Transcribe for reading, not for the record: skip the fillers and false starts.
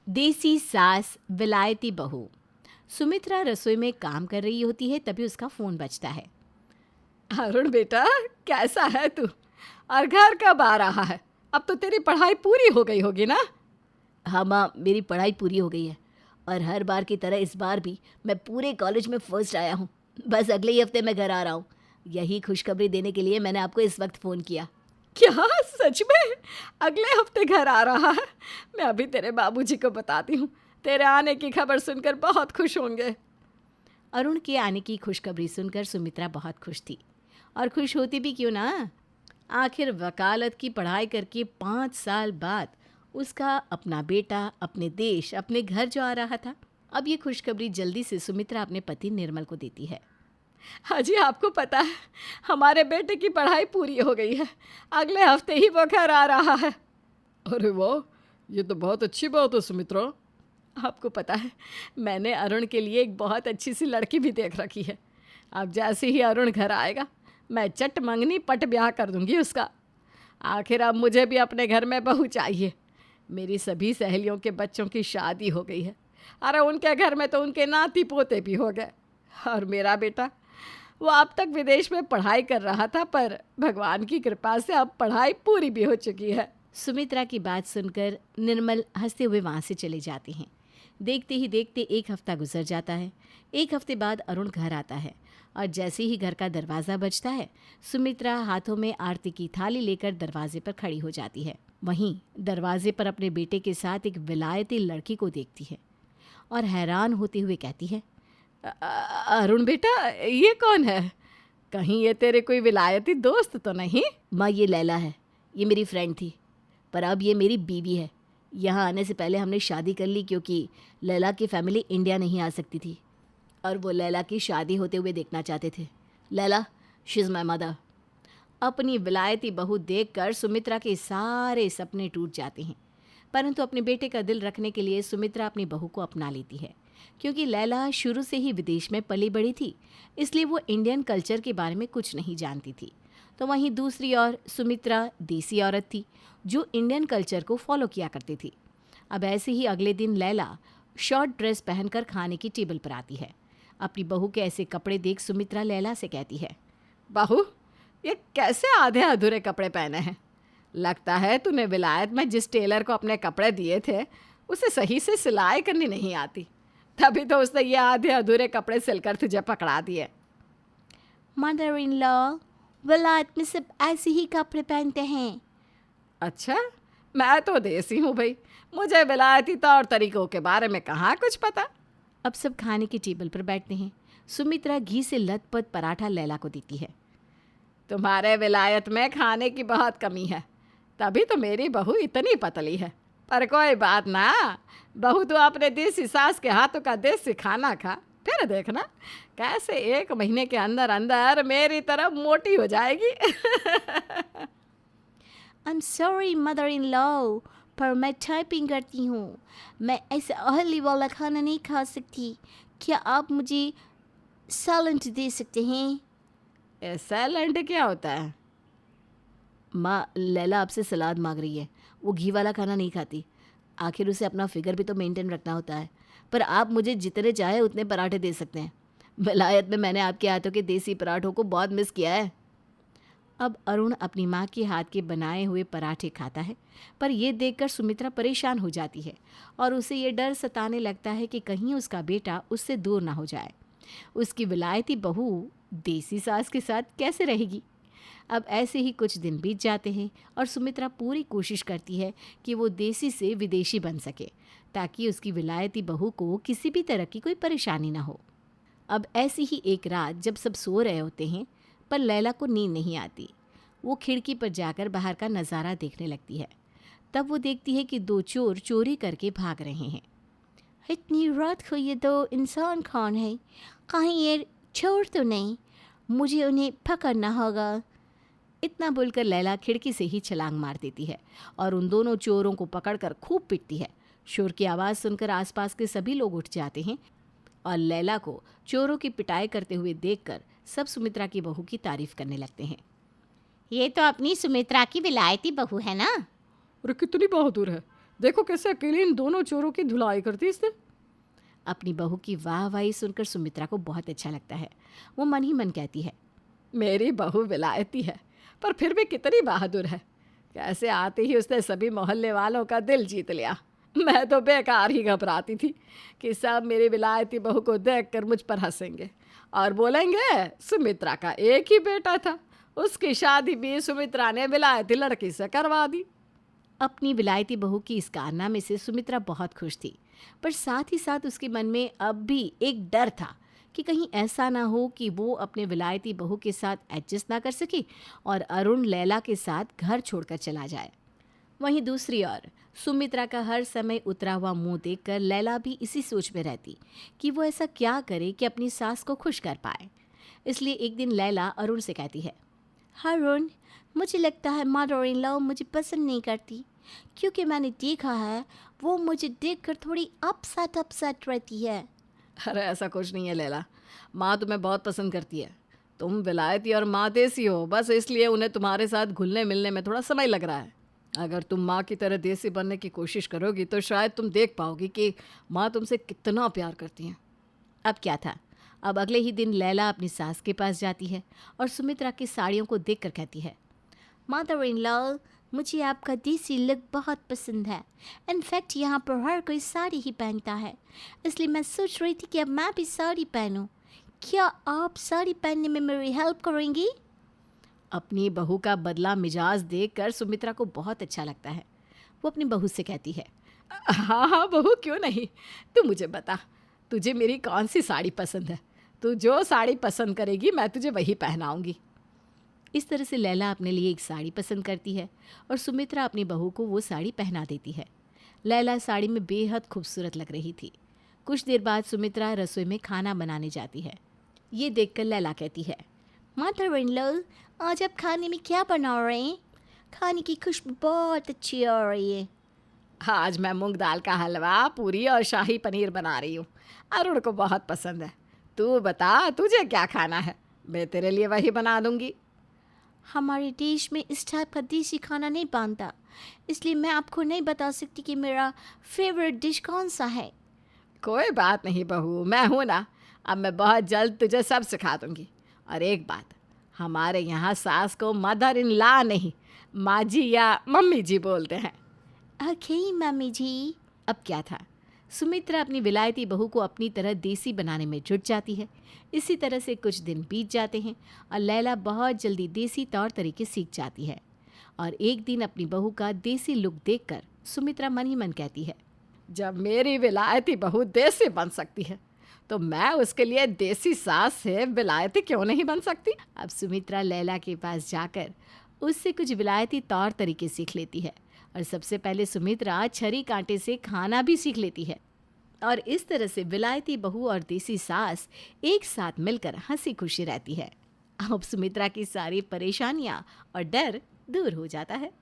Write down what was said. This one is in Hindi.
देसी सास विलायती बहू। सुमित्रा रसोई में काम कर रही होती है, तभी उसका फोन बजता है। अरुण बेटा, कैसा है तू? और घर कब आ रहा है? अब तो तेरी पढ़ाई पूरी हो गई होगी ना? हाँ माँ, मेरी पढ़ाई पूरी हो गई है और हर बार की तरह इस बार भी मैं पूरे कॉलेज में फर्स्ट आया हूँ। बस अगले ही हफ्ते मैं घर आ रहा हूँ। यही खुशखबरी देने के लिए मैंने आपको इस वक्त फ़ोन किया। क्या सच में? अगले हफ्ते घर आ रहा है? मैं अभी तेरे बाबूजी को बताती हूँ। तेरे आने की खबर सुनकर बहुत खुश होंगे। अरुण के आने की खुशखबरी सुनकर सुमित्रा बहुत खुश थी, और खुश होती भी क्यों ना। आखिर वकालत की पढ़ाई करके 5 साल बाद उसका अपना बेटा अपने देश अपने घर जो आ रहा था। अब ये खुशखबरी जल्दी से सुमित्रा अपने पति निर्मल को देती है। हाँ जी, आपको पता है, हमारे बेटे की पढ़ाई पूरी हो गई है। अगले हफ्ते ही वो घर आ रहा है। अरे वाह, ये तो बहुत अच्छी बात है सुमित्रा। आपको पता है, मैंने अरुण के लिए एक बहुत अच्छी सी लड़की भी देख रखी है। अब जैसे ही अरुण घर आएगा, मैं चट मंगनी पट ब्याह कर दूंगी उसका। आखिर अब मुझे भी अपने घर में बहू चाहिए। मेरी सभी सहेलियों के बच्चों की शादी हो गई है। अरे उनके घर में तो उनके नाती पोते भी हो गए। और मेरा बेटा, वो अब तक विदेश में पढ़ाई कर रहा था, पर भगवान की कृपा से अब पढ़ाई पूरी भी हो चुकी है। सुमित्रा की बात सुनकर निर्मल हंसते हुए वहाँ से चले जाते हैं। देखते ही देखते 1 हफ्ता गुजर जाता है। 1 हफ्ते बाद अरुण घर आता है, और जैसे ही घर का दरवाज़ा बजता है, सुमित्रा हाथों में आरती की थाली लेकर दरवाजे पर खड़ी हो जाती है। वहीं दरवाजे पर अपने बेटे के साथ एक विलायती लड़की को देखती है और हैरान होते हुए कहती है, अरुण बेटा, ये कौन है? कहीं ये तेरे कोई विलायती दोस्त तो नहीं? माँ, ये लैला है। ये मेरी फ्रेंड थी, पर अब ये मेरी बीवी है। यहाँ आने से पहले हमने शादी कर ली, क्योंकि लैला की फैमिली इंडिया नहीं आ सकती थी और वो लैला की शादी होते हुए देखना चाहते थे। Laila, she is my mother. अपनी विलायती बहू देखकर सुमित्रा के सारे सपने टूट जाते हैं, परंतु अपने बेटे का दिल रखने के लिए सुमित्रा अपनी बहू को अपना लेती है। क्योंकि लैला शुरू से ही विदेश में पली बड़ी थी, इसलिए वो इंडियन कल्चर के बारे में कुछ नहीं जानती थी। तो वहीं दूसरी ओर सुमित्रा देसी औरत थी, जो इंडियन कल्चर को फॉलो किया करती थी। अब ऐसे ही अगले दिन लैला शॉर्ट ड्रेस पहनकर खाने की टेबल पर आती है। अपनी बहू के ऐसे कपड़े देख सुमित्रा लैला से कहती है, बहू, ये कैसे आधे अधूरे कपड़े पहने हैं? लगता है तूने विलायत में जिस टेलर को अपने कपड़े दिए थे, उसे सही से सिलाई करनी नहीं आती। तभी तो उसने ये आधे अधूरे कपड़े सिलकर तुझे पकड़ा दिए। मदर इन लॉ, विलायत में सब ऐसे ही कपड़े पहनते हैं। अच्छा, मैं तो देसी हूँ भाई। मुझे विलायती तौर तरीकों के बारे में कहाँ कुछ पता। अब सब खाने की टेबल पर बैठते हैं। सुमित्रा घी से लथपथ पराठा लैला को देती है। तुम्हारे विलायत में खाने की बहुत कमी है, तभी तो मेरी बहू इतनी पतली है। पर कोई बात ना, बहू तो अपने देसी सास के हाथों का देसी खाना खा, फिर देखना कैसे 1 महीने के अंदर अंदर मेरी तरह मोटी हो जाएगी। I am sorry mother in law, पर मैं टाइपिंग करती हूँ। मैं ऐसे ऑयली वाला खाना नहीं खा सकती। क्या आप मुझे सैलेड दे सकते हैं? सैलेड क्या होता है? माँ, लैला आपसे सलाद मांग रही है। वो घी वाला खाना नहीं खाती। आखिर उसे अपना फिगर भी तो मेंटेन रखना होता है। पर आप मुझे जितने चाहे उतने पराठे दे सकते हैं। विलायत में मैंने आपके हाथों के देसी पराठों को बहुत मिस किया है। अब अरुण अपनी माँ के हाथ के बनाए हुए पराठे खाता है, पर यह देखकर सुमित्रा परेशान हो जाती है और उसे ये डर सताने लगता है कि कहीं उसका बेटा उससे दूर ना हो जाए। उसकी विलायती बहू देसी सास के साथ कैसे रहेगी? अब ऐसे ही कुछ दिन बीत जाते हैं और सुमित्रा पूरी कोशिश करती है कि वो देसी से विदेशी बन सके, ताकि उसकी विलायती बहू को किसी भी तरह की कोई परेशानी ना हो। अब ऐसी ही एक रात जब सब सो रहे होते हैं, पर लैला को नींद नहीं आती। वो खिड़की पर जाकर बाहर का नज़ारा देखने लगती है। तब वो देखती है कि 2 चोर चोरी करके भाग रहे हैं। इतनी रात को ये 2 इंसान कौन है? कहीं ये चोर तो नहीं? मुझे उन्हें पकड़ना होगा। इतना बोलकर लैला खिड़की से ही छलांग मार देती है और उन दोनों चोरों को पकड़कर खूब पिटती है। शोर की आवाज़ सुनकर आसपास के सभी लोग उठ जाते हैं और लैला को चोरों की पिटाई करते हुए देखकर सब सुमित्रा की बहू की तारीफ करने लगते हैं। ये तो अपनी सुमित्रा की विलायती बहू है ना? अरे कितनी बहादुर है, देखो कैसे अकेले इन दोनों चोरों की धुलाई करती इसने। अपनी बहू की वाहवाही सुनकर सुमित्रा को बहुत अच्छा लगता है। वो मन ही मन कहती है, मेरी बहू विलायती है पर फिर भी कितनी बहादुर है। कैसे आते ही उसने सभी मोहल्ले वालों का दिल जीत लिया। मैं तो बेकार ही घबराती थी कि सब मेरी विलायती बहू को देखकर मुझ पर हंसेंगे और बोलेंगे सुमित्रा का एक ही बेटा था, उसकी शादी भी सुमित्रा ने विलायती लड़की से करवा दी। अपनी विलायती बहू की इस कारनामे से सुमित्रा बहुत खुश थी, पर साथ ही साथ उसके मन में अब भी एक डर था कि कहीं ऐसा ना हो कि वो अपने विलायती बहू के साथ एडजस्ट ना कर सके और अरुण लैला के साथ घर छोड़कर चला जाए। वहीं दूसरी ओर सुमित्रा का हर समय उतरा हुआ मुंह देखकर लैला भी इसी सोच में रहती कि वो ऐसा क्या करे कि अपनी सास को खुश कर पाए। इसलिए एक दिन लैला अरुण से कहती है, अरुण, मुझे लगता है मदर इन लॉ मुझे पसंद नहीं करती, क्योंकि मैंने देखा है वो मुझे देखकर थोड़ी अपसेट रहती है। अरे ऐसा कुछ नहीं है लैला, माँ तुम्हें बहुत पसंद करती है। तुम विलायती और माँ देसी हो, बस इसलिए उन्हें तुम्हारे साथ घुलने मिलने में थोड़ा समय लग रहा है। अगर तुम माँ की तरह देसी बनने की कोशिश करोगी तो शायद तुम देख पाओगी कि माँ तुमसे कितना प्यार करती हैं। अब क्या था, अब अगले ही दिन लैला अपनी सास के पास जाती है और सुमित्रा की साड़ियों को देखकर कहती है, मदर इन लॉ, मुझे आपका देसी लुक बहुत पसंद है। इनफैक्ट यहाँ पर हर कोई साड़ी ही पहनता है, इसलिए मैं सोच रही थी कि अब मैं भी साड़ी पहनूं। क्या आप साड़ी पहनने में मेरी हेल्प करेंगी? अपनी बहू का बदला मिजाज देखकर सुमित्रा को बहुत अच्छा लगता है। वो अपनी बहू से कहती है, हाँ हाँ बहू, क्यों नहीं। तू मुझे बता, तुझे मेरी कौन सी साड़ी पसंद है। तू जो साड़ी पसंद करेगी मैं तुझे वही पहनाऊंगी। इस तरह से लैला अपने लिए एक साड़ी पसंद करती है और सुमित्रा अपनी बहू को वो साड़ी पहना देती है। लैला साड़ी में बेहद खूबसूरत लग रही थी। कुछ देर बाद सुमित्रा रसोई में खाना बनाने जाती है। ये देखकर लैला कहती है, मदर इन लॉ, आज आप खाने में क्या बना रहे हैं? खाने की खुशबू बहुत अच्छी आ रही है। आज मैं मूंग दाल का हलवा, पूरी और शाही पनीर बना रही हूँ। अरुण को बहुत पसंद है। तू बता, तुझे क्या खाना है, मैं तेरे लिए वही बना दूंगी। हमारे देश में इस टाइप का देसी खाना नहीं बनता, इसलिए मैं आपको नहीं बता सकती कि मेरा फेवरेट डिश कौन सा है। कोई बात नहीं बहू, मैं हूँ ना। अब मैं बहुत जल्द तुझे सब सिखा दूंगी। और एक बात, हमारे यहाँ सास को मदर इन लॉ नहीं, माँ जी या मम्मी जी बोलते हैं। ओके मम्मी जी। अब क्या था, सुमित्रा अपनी विलायती बहू को अपनी तरह देसी बनाने में जुट जाती है। इसी तरह से कुछ दिन बीत जाते हैं और लैला बहुत जल्दी देसी तौर तरीके सीख जाती है। और एक दिन अपनी बहू का देसी लुक देखकर सुमित्रा मन ही मन कहती है, जब मेरी विलायती बहू देसी बन सकती है तो मैं उसके लिए देसी सास से विलायती क्यों नहीं बन सकती। अब सुमित्रा लैला के पास जाकर उससे कुछ विलायती तौर तरीके सीख लेती है और सबसे पहले सुमित्रा छरी कांटे से खाना भी सीख लेती है। और इस तरह से विलायती बहू और देसी सास एक साथ मिलकर हंसी खुशी रहती है। अब सुमित्रा की सारी परेशानियां और डर दूर हो जाता है।